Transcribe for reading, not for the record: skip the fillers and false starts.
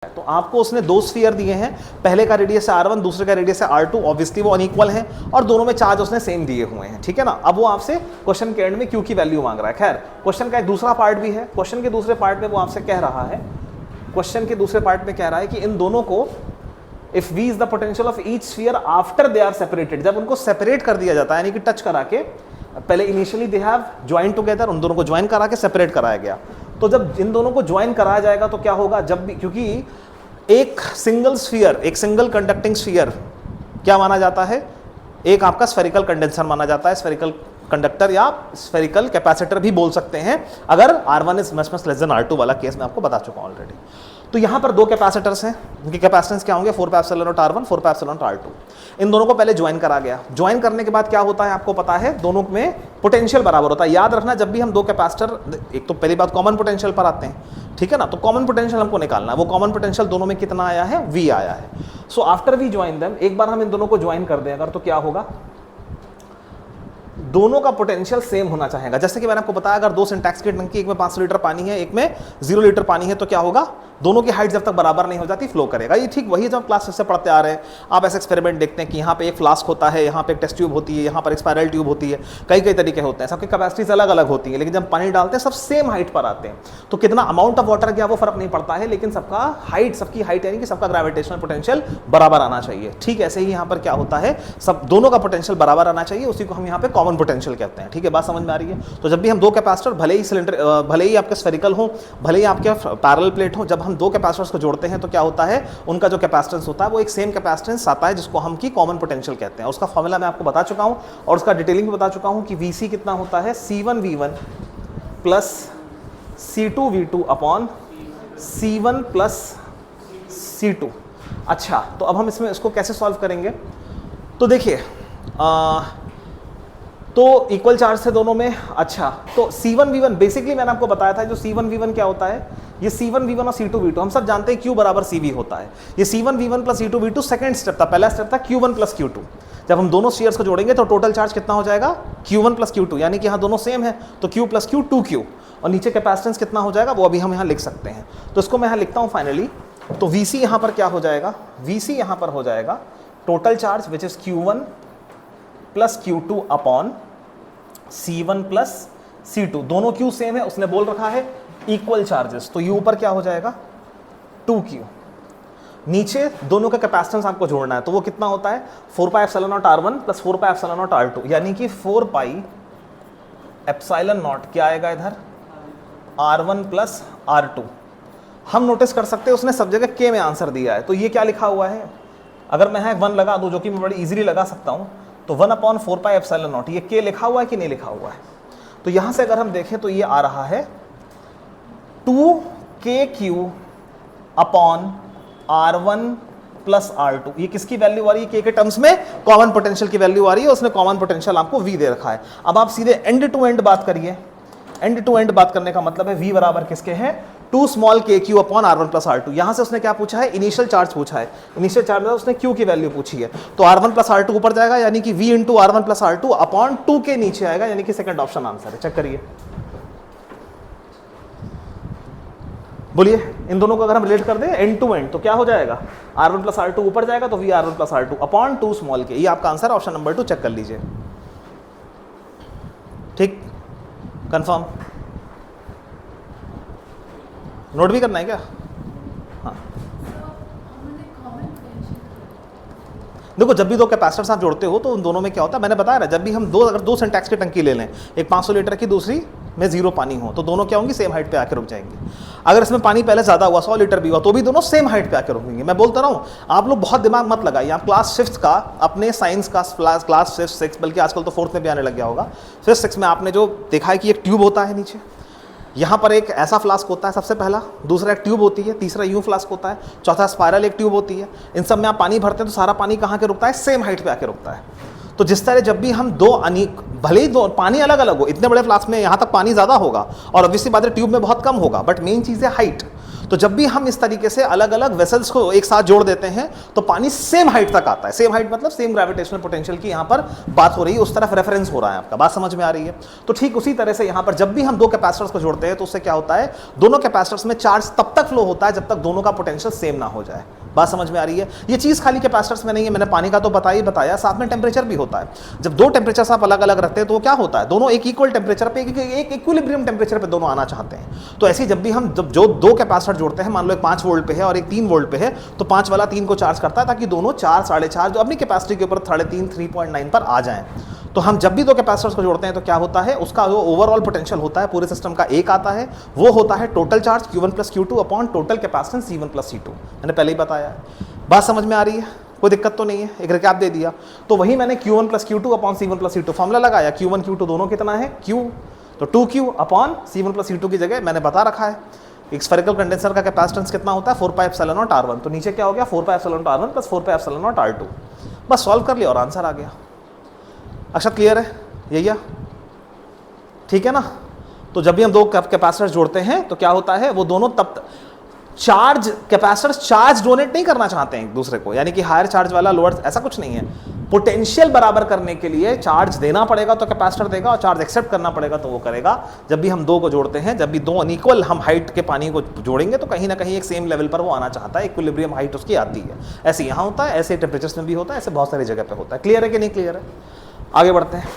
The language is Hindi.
तो आपको उसने दो स्फीयर दिए हैं, पहले का रेडियस है r1, दूसरे का रेडियस है r2, ऑब्वियसली वो अनइक्वल हैं और दोनों में चार्ज उसने सेम दिए हुए हैं, ठीक है ना। अब वो आपसे क्वेश्चन के एंड में q की वैल्यू मांग रहा है। खैर क्वेश्चन का एक दूसरा पार्ट भी है। क्वेश्चन के दूसरे पार्ट में वो आपसे कह रहा है, क्वेश्चन के दूसरे पार्ट में कह रहा है कि इन दोनों को if v is the potential of each sphere after they are separated, जब उनको सेपरेट कर दिया जाता है यानी कि टच करा के, पहले initially they have join together, उन दोनों को ज्वाइन करा के सेपरेट कराया गया, तो जब इन दोनों को ज्वाइन कराया जाएगा तो क्या होगा, जब भी, क्योंकि एक सिंगल स्फीयर, एक सिंगल कंडक्टिंग स्फीयर क्या माना जाता है, एक आपका स्फेरिकल कंडेंसर माना जाता है, स्फेरिकल कंडक्टर या स्फेरिकल कैपेसिटर भी बोल सकते हैं अगर R1 is much less than R2 वाला केस मैं आपको बता चुका हूं ऑलरेडी। तो यहां पर दो कैपेसिटर्स हैं, उनके कैपेसिटेंस क्या होंगे, 4πε0r1 4πε0r2। इन दोनों को पहले ज्वाइन करा गया, ज्वाइन करने के बाद क्या होता है आपको पता है, दोनों में पोटेंशियल बराबर होता है। याद रखना जब भी हम दो कैपेसिटर, एक तो पहली बात कॉमन पोटेंशियल पर आते हैं, ठीक है ना, तो कॉमन पोटेंशियल हमको निकालना है, वो कॉमन पोटेंशियल दोनों में कितना आया है, V आया है। So after we join them, एक बार हम इन दोनों को ज्वाइन कर दें अगर, तो क्या होगा, दोनों का पोटेंशियल सेम होना चाहेगा। जैसे कि मैंने आपको बताया अगर दो सिंटैक्स की टंकी, एक में 500 लीटर पानी है, एक में 0 लीटर पानी है, तो क्या होगा, दोनों की हाइट जब तक बराबर नहीं हो जाती फ्लो करेगा। ये ठीक वही जब क्लास से पढ़ते आ रहे हैं, आप ऐसे एक्सपेरिमेंट देखते हैं कि यहाँ पे एक फ्लास्क होता है, यहाँ पे एक टेस्ट ट्यूब होती है, यहाँ पर एक स्पायरल ट्यूब होती है, कई कई तरीके होते हैं, सबकी कैपेसिटीज अलग अलग होती है, लेकिन जब पानी डालते हैं सब सेम हाइट पर आते हैं, तो कितना अमाउंट ऑफ वाटर गया वो फर्क नहीं पड़ता है, लेकिन सबका हाइट, सबकी हाइट यानी कि सबका ग्रेविटेशनल पोटेंशियल बराबर आना चाहिए। ठीक ऐसे ही यहाँ पर क्या होता है, सब दोनों का पोटेंशियल बराबर आना चाहिए, उसी को हम यहाँ पे कॉमन पोटेंशियल कहते हैं। ठीक है, बात समझ में आ रही है। तो जब भी हम दो कैपेसिटर, भले ही सिलेंडर, भले ही आपके स्फेरिकल हो, भले ही आपके पैरेलल प्लेट हो, जब हम दो कैपेसिटर्स को जोड़ते हैं तो क्या होता है, उनका जो कैपेसिटेंस होता है वो एक सेम कैपेसिटेंस आता है, जिसको हम की कॉमन पोटेंशियल कहते हैं। उसका फॉर्मूला मैं आपको बता चुका हूं और उसका डिटेलिंग भी बता चुका हूं कि Vc कितना होता है, C1V1 plus C2V2 upon C1 plus C2। अच्छा, तो अब हम इसमें इसको कैसे सॉल्व करेंगे, तो देखिए तो इक्वल चार्ज थे दोनों में। अच्छा, तो C1V1 बेसिकली मैंने आपको बताया था जो C1V1 क्या होता है, ये C1V1 और C2V2 हम सब जानते हैं Q बराबर CV होता है। ये C1V1 plus C2V2 second step था, पहला स्टेप था Q1 प्लस Q2। जब हम दोनों शेयर्स को जोड़ेंगे तो टोटल चार्ज कितना हो जाएगा, Q1 प्लस Q2, यानी कि यहाँ दोनों सेम है तो Q प्लस Q 2Q, और नीचे कैपेसिटेंस कितना हो जाएगा वो अभी हम यहाँ लिख सकते हैं। तो इसको मैं यहाँ लिखता हूँ फाइनली, तो Vc यहाँ पर क्या हो जाएगा, Vc यहाँ पर हो जाएगा total charge which is Q1 plus Q2 upon C1 plus C2, दोनों Q सेम है, उसने बोल रखा है इक्वल चार्जेस, तो U पर क्या हो जाएगा 2Q, नीचे दोनों का कैपेसिटेंस आपको जोड़ना है, तो वो कितना होता है 4πε0r1 प्लस 4πε0r2, यानी कि 4πε0 क्या आएगा इधर R1 प्लस R2। हम नोटिस कर सकते हैं उसने सब जगह K में आंसर दिया है, तो ये क्या लिखा हुआ है, अगर मैं यहाँ 1 लगा दूं जो कि मैं बड़ी इजीली लगा सकता हूँ, तो 1/4πε0, ये K लिखा हुआ है कि नहीं लिखा हुआ है, तो यहां से अगर हम देखें तो ये आ रहा है 2KQ upon R1 plus R2। ये किसकी वैल्यू आ रही है, K के टर्म्स में कॉमन पोटेंशियल की वैल्यू आ रही है, उसने कॉमन पोटेंशियल आपको V दे रखा है। अब आप सीधे एंड टू एंड बात करिए, एंड टू एंड बात करने का मतलब है V बराबर किसके हैं, 2 small KQ upon R1 plus R2। यहां से उसने क्या पूछा है, इनिशियल चार्ज पूछा है, इनिशियल चार्ज में उसने Q की वैल्यू पूछी है, तो R1 प्लस R2 ऊपर जाएगा, यानी कि V into R1 plus R2 upon 2 के नीचे आएगा, यानी कि सेकंड ऑप्शन आंसर है। चेक करिए, बोलिए इन दोनों को अगर हम रिलेट कर दें एंड टू एंड तो क्या हो जाएगा, R1 प्लस R2 ऊपर जाएगा तो V R1 plus R2 upon 2 small के, ये आपका आंसर ऑप्शन नंबर 2, चेक कर लीजिए। ठीक, कंफर्म, नोट भी करना है क्या, हाँ। देखो जब भी दो कैपेसिटर्स आप जोड़ते हो तो उन दोनों में क्या होता है, मैंने बताया ना, जब भी हम अगर दो सिंटैक्स की टंकी ले लें, एक 500 लीटर की दूसरी में 0 पानी हो, तो दोनों क्या होंगी, सेम हाइट पे आके रुक जाएंगे। अगर इसमें पानी पहले ज़्यादा हुआ, 100 लीटर भी हुआ, तो भी दोनों सेम हाइट पे आके रुकेंगे। मैं बोलता रहा हूँ, आप लोग बहुत दिमाग मत लगाइए, आप क्लास 5th का अपने साइंस का क्लास 5th 6 बल्कि आजकल तो 4th में भी आने लग गया होगा, 5th 6 में आपने जो देखा है कि एक ट्यूब होता है नीचे, यहाँ पर एक ऐसा फ्लास्क होता है सबसे पहला, दूसरा एक ट्यूब होती है, तीसरा यूं फ्लास्क होता है, चौथा स्पाइरल एक ट्यूब होती है। इन सब में आप पानी भरते हैं तो सारा पानी कहाँ के रुकता है, सेम हाइट पे आके रुकता है। तो जिस तरह जब भी हम दो भले ही दो पानी अलग अलग हो, इतने बड़े फ्लास्क में यहाँ तक पानी ज़्यादा होगा और ऑब्वियसली बात है ट्यूब में बहुत कम होगा, बट मेन चीज़ है हाइट। तो जब भी हम इस तरीके से अलग अलग वेसल्स को एक साथ जोड़ देते हैं तो पानी सेम हाइट तक आता है। सेम हाइट मतलब सेम ग्रेविटेशनल पोटेंशियल की यहां पर बात हो रही है, उस तरफ रेफरेंस हो रहा है आपका। बात समझ में आ रही है? तो ठीक उसी तरह से यहां पर जब भी हम दो कैपेसिटर्स को जोड़ते हैं तो उससे क्या होता है, दोनों कैपेसिटर्स में चार्ज तब तक फ्लो होता है जब तक दोनों का पोटेंशियल सेम ना हो जाए। बात समझ में आ रही है? ये चीज खाली कैपेसिटर्स में नहीं है, मैंने पानी का तो बताया, साथ में टेम्परेचर भी होता है। जब दो टेम्परेचर्स आप अलग अलग रखते हैं तो क्या होता है, दोनों एक इक्वल टेम्परेचर पे, एक इक्विलिब्रियम टेम्परेचर पे दोनों आना चाहते हैं। तो ऐसे जब भी हम जो दो कैपेसिटर जोड़ते हैं, मान लो एक 5 वोल्ट पे है और एक 3 वोल्ट पे है, तो 5 वाला 3 को चार्ज करता है ताकि दोनों 4, 4.5 जो अपनी कैपेसिटी के ऊपर 3.5, 3.9 पर आ जाएं। तो हम जब भी दो कैपेसिटर्स को जोड़ते हैं तो क्या होता है, उसका जो ओवरऑल पोटेंशियल होता है पूरे सिस्टम का एक आता है, वो होता है total charge Q1 + Q2 upon total capacitance C1 + C2। मैंने पहले ही बताया है। बात समझ में आ रही है? कोई दिक्कत तो नहीं है? एक रिकैप दे दिया। तो वही मैंने Q1 + Q2 upon C1 + C2 formula लगाया। Q1 Q2 दोनों कितना है, Q, तो 2Q अपॉन C1 + C2 की जगह मैंने बता रखा है एक स्फेरिकल कंडेंसर का कैपेसिटेंस कितना होता है, 4πε0 R1। तो नीचे क्या हो गया, 4πε0 R1 + 4πε0 R2। बस सॉल्व कर लिया और आंसर आ गया। अक्षत क्लियर है? यही है, ठीक है ना? तो जब भी हम दो कैपेसिटर्स जोड़ते हैं तो क्या होता है, वो दोनों तब चार्ज कैपेसिटर्स चार्ज डोनेट नहीं करना चाहते हैं एक दूसरे को, यानी कि हायर चार्ज वाला लोअर, ऐसा कुछ नहीं है। पोटेंशियल बराबर करने के लिए चार्ज देना पड़ेगा तो कैपेसिटर देगा, और चार्ज एक्सेप्ट करना पड़ेगा तो वो करेगा। जब भी हम दो को जोड़ते हैं, जब भी दो अनइक्वल हम हाइट के पानी को जोड़ेंगे तो कहीं ना कहीं एक सेम लेवल पर वो आना चाहता है, इक्विलिब्रियम हाइट उसकी आती है। ऐसे यहाँ होता है, ऐसे टेम्परेचर्स में भी होता है, ऐसे बहुत सारी जगह पे होता है। क्लियर है कि नहीं क्लियर है? आगे बढ़ते हैं।